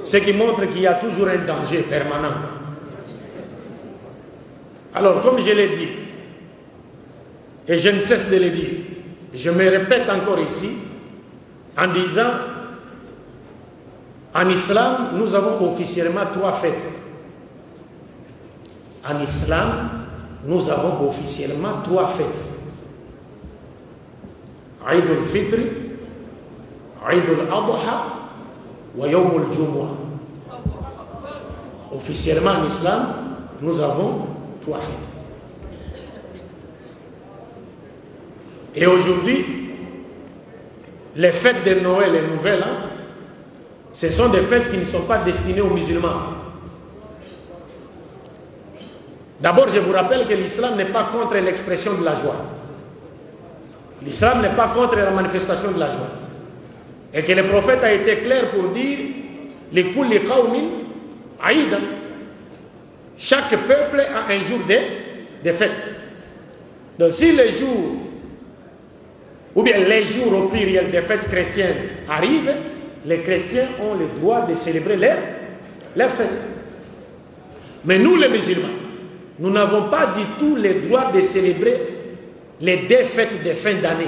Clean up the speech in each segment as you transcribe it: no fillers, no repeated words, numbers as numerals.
Ce qui montre qu'il y a toujours un danger permanent. Alors, comme je l'ai dit, et je ne cesse de le dire, je me répète encore ici, en disant, en islam, nous avons officiellement 3 fêtes. En islam, nous avons officiellement 3 fêtes. Eid al-Fitr, Eid al-Adha, wa Yawm al-Jumu'ah. Officiellement en islam, nous avons 3 fêtes. Et aujourd'hui, les fêtes de Noël et Nouvel An, ce sont des fêtes qui ne sont pas destinées aux musulmans. D'abord, je vous rappelle que l'islam n'est pas contre l'expression de la joie. L'islam n'est pas contre la manifestation de la joie. Et que le prophète a été clair pour dire « Li kulli qawmin aïda ». Chaque peuple a un jour de fête. Donc si les jours, ou bien les jours au pluriel des fêtes chrétiennes arrivent, les chrétiens ont le droit de célébrer leur fête. Mais nous les musulmans, nous n'avons pas du tout le droit de célébrer les 2 fêtes de fin d'année.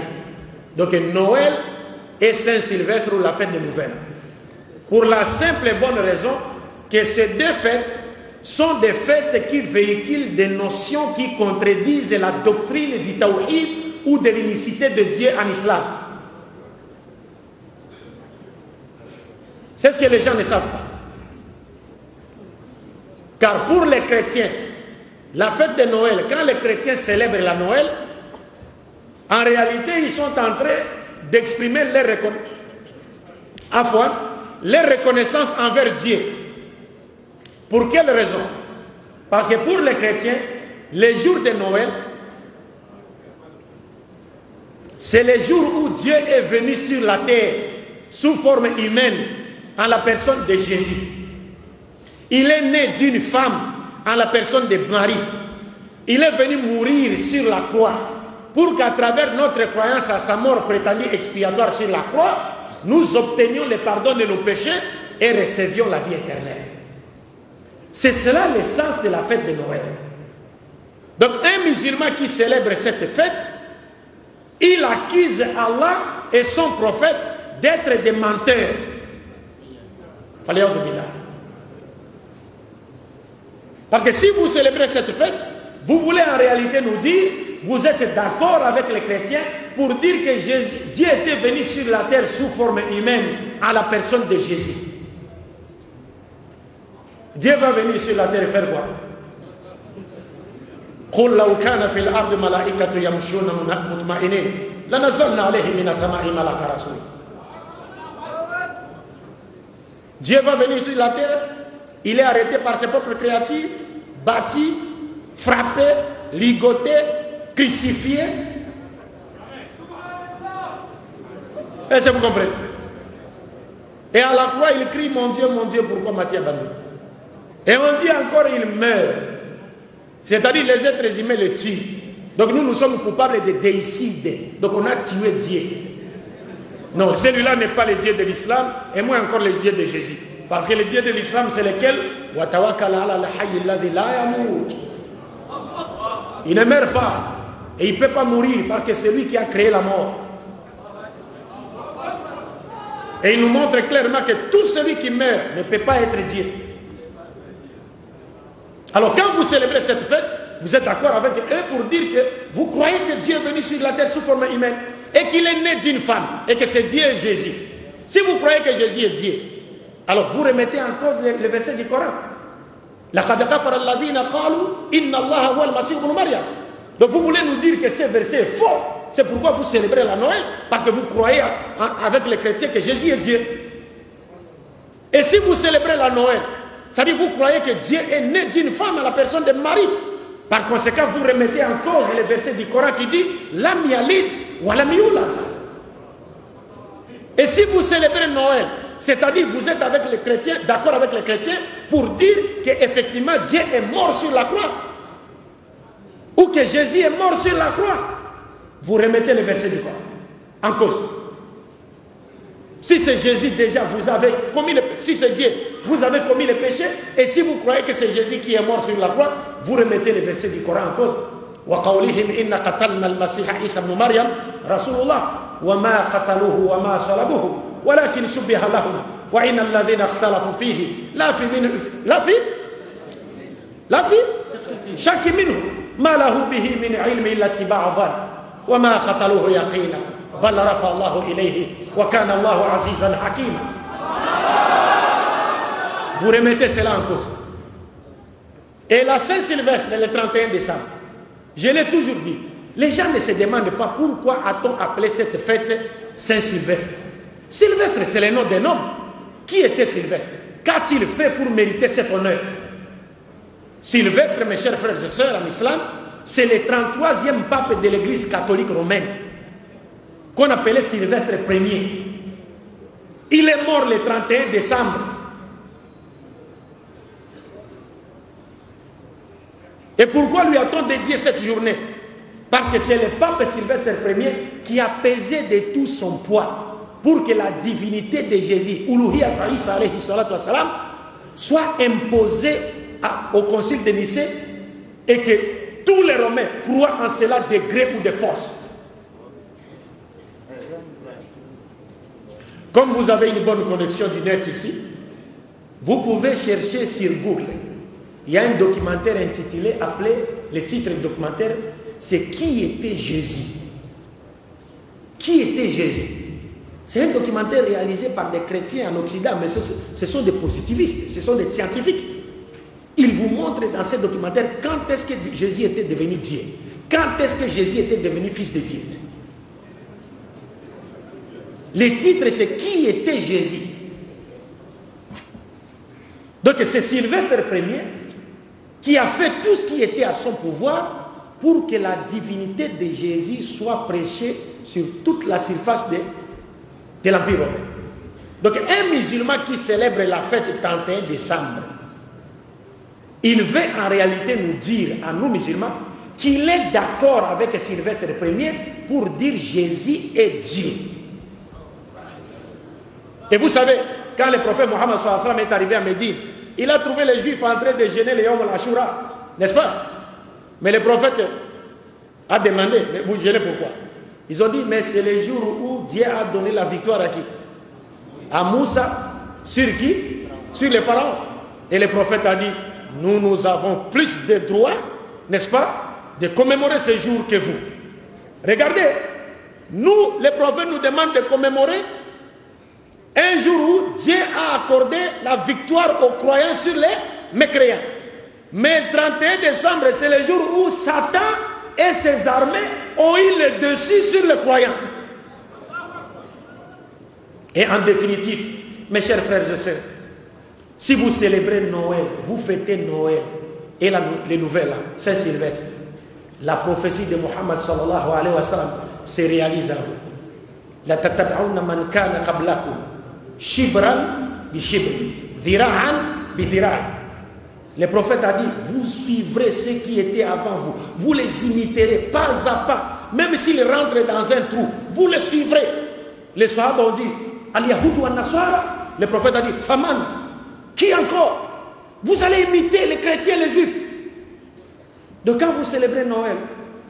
Donc Noël et Saint-Sylvestre ou la fête de Nouvelle. Pour la simple et bonne raison que ces 2 fêtes sont des fêtes qui véhiculent des notions qui contredisent la doctrine du tawhid ou de l'unicité de Dieu en islam. C'est ce que les gens ne savent pas. Car pour les chrétiens, la fête de Noël, quand les chrétiens célèbrent la Noël, en réalité, ils sont en train d'exprimer leur reconnaissance envers Dieu. Pour quelle raison? Parce que pour les chrétiens, les jours de Noël, c'est le jour où Dieu est venu sur la terre sous forme humaine en la personne de Jésus. Il est né d'une femme en la personne de Marie. Il est venu mourir sur la croix pour qu'à travers notre croyance à sa mort prétendue expiatoire sur la croix, nous obtenions le pardon de nos péchés et recevions la vie éternelle. C'est cela le sens de la fête de Noël. Donc un musulman qui célèbre cette fête, il accuse Allah et son prophète d'être des menteurs. Parce que si vous célébrez cette fête, vous voulez en réalité nous dire, vous êtes d'accord avec les chrétiens pour dire que Dieu était venu sur la terre sous forme humaine à la personne de Jésus. Dieu va venir sur la terre et faire quoi? قل لو كان في الأرض ملائكة يمشون مطمئنين لنزلنا عليهم من السماء ملكا رسولا. Dieu va venir sur la terre, il est arrêté par ses propres créatures, battu, frappé, ligoté, crucifié. Est-ce que vous comprenez? Et à la croix, il crie, mon Dieu, pourquoi m'as-tu abandonné? Et on dit encore, il meurt. C'est-à-dire les êtres humains le tuent. Donc nous sommes coupables de déicide. Donc on a tué Dieu. Non, celui-là n'est pas le Dieu de l'islam, et moins encore le Dieu de Jésus. Parce que le Dieu de l'islam, c'est lequel? Il ne meurt pas. Et il ne peut pas mourir parce que c'est lui qui a créé la mort. Et il nous montre clairement que tout celui qui meurt ne peut pas être Dieu. Alors quand vous célébrez cette fête, vous êtes d'accord avec eux pour dire que vous croyez que Dieu est venu sur la terre sous forme humaine et qu'il est né d'une femme et que c'est Dieu et Jésus. Si vous croyez que Jésus est Dieu, alors vous remettez en cause le verset du Coran. Donc vous voulez nous dire que ce verset est faux. C'est pourquoi vous célébrez la Noël, parce que vous croyez avec les chrétiens que Jésus est Dieu. Et si vous célébrez la Noël, c'est-à-dire vous croyez que Dieu est né d'une femme à la personne de Marie. Par conséquent, vous remettez en cause le verset du Coran qui dit Lam yalid wa lam yulad. Et si vous célébrez Noël, c'est-à-dire vous êtes avec les chrétiens, d'accord avec les chrétiens, pour dire qu'effectivement Dieu est mort sur la croix, ou que Jésus est mort sur la croix, vous remettez le verset du Coran en cause. Si c'est Jésus déjà, vous avez commis le péché. Si c'est Dieu, vous avez commis le péché. Et si vous croyez que c'est Jésus qui est mort sur la croix, vous remettez les versets du Coran en cause. وَقَوْلِهِمْ إِنَّا قَتَلْنَا الْمَسِيحَ عِيسَى بْنُ مَرْيَمَ رَسُولُ اللَّهِ وَمَا قَتَلُوهُ وَمَا صَلَبُوهُ وَلَكِنْ شُبِّهَ لَهُمْ وَإِنَّ الَّذِينَ اخْتَلَفُوا فِيهِ لا في شك منه ما له به من علم إلا اتباع الظن وما قتلوه يقينا بل رفع الله إليه وكان الله عزيزا حكيما. Vous remettez cela en cause. Et la Saint-Sylvestre, le 31 décembre, je l'ai toujours dit, les gens ne se demandent pas pourquoi a-t-on appelé cette fête Saint-Sylvestre. Sylvestre, c'est le nom d'un homme. Qui était Sylvestre? Qu'a-t-il fait pour mériter cet honneur? Sylvestre, mes chers frères et sœurs en islam, c'est le 33e pape de l'église catholique romaine, qu'on appelait Sylvestre Ier. Il est mort le 31 décembre. Et pourquoi lui a-t-on dédié cette journée? Parce que c'est le pape Sylvestre Ier qui a pesé de tout son poids pour que la divinité de Jésus, Uluhiyat Isa alayhi salatu wassalam, soit imposée au concile de Nicée et que tous les Romains croient en cela de gré ou de force. Comme vous avez une bonne connexion du net ici, vous pouvez chercher sur Google. Il y a un documentaire intitulé, appelé, le titre du documentaire, c'est Qui était Jésus? Qui était Jésus? C'est un documentaire réalisé par des chrétiens en Occident, mais ce sont des positivistes, ce sont des scientifiques. Ils vous montrent dans ce documentaire quand est-ce que Jésus était devenu Dieu. Quand est-ce que Jésus était devenu fils de Dieu. Le titre, c'est Qui était Jésus? Donc c'est Sylvestre Ier qui a fait tout ce qui était à son pouvoir pour que la divinité de Jésus soit prêchée sur toute la surface de l'Empire romain. Donc un musulman qui célèbre la fête du 31 décembre, il veut en réalité nous dire, à nous musulmans, qu'il est d'accord avec Sylvestre Ier pour dire Jésus est Dieu. Et vous savez, quand le prophète Mohammed est arrivé à Médine, il a trouvé les Juifs en train de jeûner le Yom al-Ashura, n'est-ce pas? Mais le prophète a demandé, mais vous jeûnez pourquoi? Ils ont dit, mais c'est le jour où Dieu a donné la victoire à qui? À Moussa, sur qui? Sur les pharaons. Et le prophète a dit, nous avons plus de droits, n'est-ce pas, de commémorer ce jour que vous. Regardez, nous, les prophètes nous demandent de commémorer un jour où Dieu a accordé la victoire aux croyants sur les mécréants. Mais le 31 décembre, c'est le jour où Satan et ses armées ont eu le dessus sur les croyants. Et en définitive, mes chers frères et sœurs, si vous célébrez Noël, vous fêtez Noël et les nouvelles, Saint-Sylvestre, la prophétie de Mohammed sallallahu alayhi wa sallam se réalise à vous. La tatab'ouna man kana qablakum shibran bi shibri, dhira'an bi dhira'i. Le prophète a dit, vous suivrez ceux qui étaient avant vous. Vous les imiterez pas à pas. Même s'ils rentrent dans un trou, vous les suivrez. Les Sahaba ont dit, Al-Yahoud wa Nasara. Le prophète a dit, Faman. Qui encore? Vous allez imiter les chrétiens et les juifs. Donc quand vous célébrez Noël,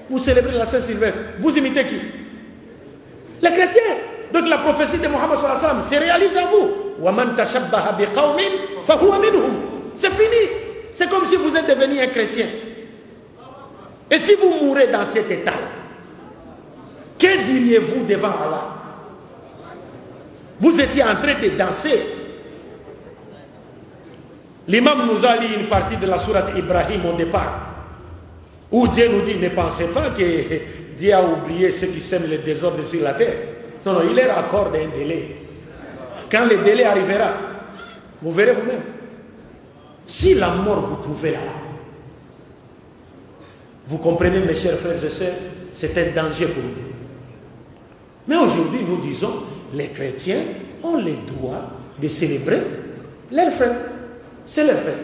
vous célébrez la Saint-Sylvestre, vous imitez qui? Les chrétiens. Donc la prophétie de Mohammed sallallahu alayhi wa sallam se réalise à vous. وَمَنْ تَشَبَّهَ بِقَوْمٍ فَهُوَ مِنْهُمْ. C'est fini. C'est comme si vous êtes devenu un chrétien. Et si vous mourrez dans cet état, que diriez-vous devant Allah? Vous étiez en train de danser. L'imam nous a lu une partie de la sourate Ibrahim au départ, où Dieu nous dit, ne pensez pas que Dieu a oublié ceux qui sèment le désordre sur la terre. Non, non, il leur accorde un délai. Quand le délai arrivera, vous verrez vous-même. Si la mort vous trouvez là, vous comprenez, mes chers frères et sœurs, c'est un danger pour nous. Mais aujourd'hui, nous disons, les chrétiens ont le droit de célébrer leur fête. C'est leur fête.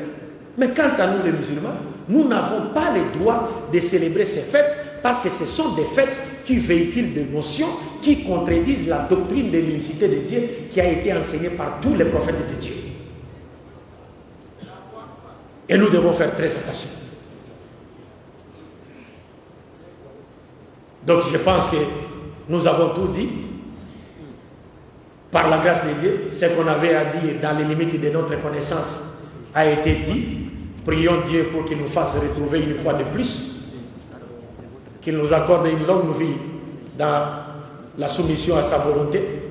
Mais quant à nous, les musulmans, nous n'avons pas le droit de célébrer ces fêtes parce que ce sont des fêtes qui véhiculent des notions qui contredisent la doctrine de l'unicité de Dieu qui a été enseignée par tous les prophètes de Dieu. Et nous devons faire très attention. Donc je pense que nous avons tout dit. Par la grâce de Dieu, ce qu'on avait à dire dans les limites de notre connaissance a été dit. Prions Dieu pour qu'il nous fasse retrouver une fois de plus, qu'il nous accorde une longue vie dans la soumission à sa volonté,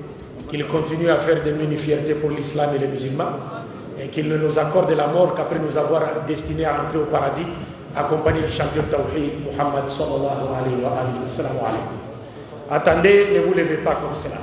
qu'il continue à faire de nous une fierté pour l'islam et les musulmans, et qu'il ne nous accorde la mort qu'après nous avoir destinés à entrer au paradis, accompagné du champion Tawhid, Muhammad sallallahu alayhi wa sallam. Attendez, ne vous levez pas comme cela.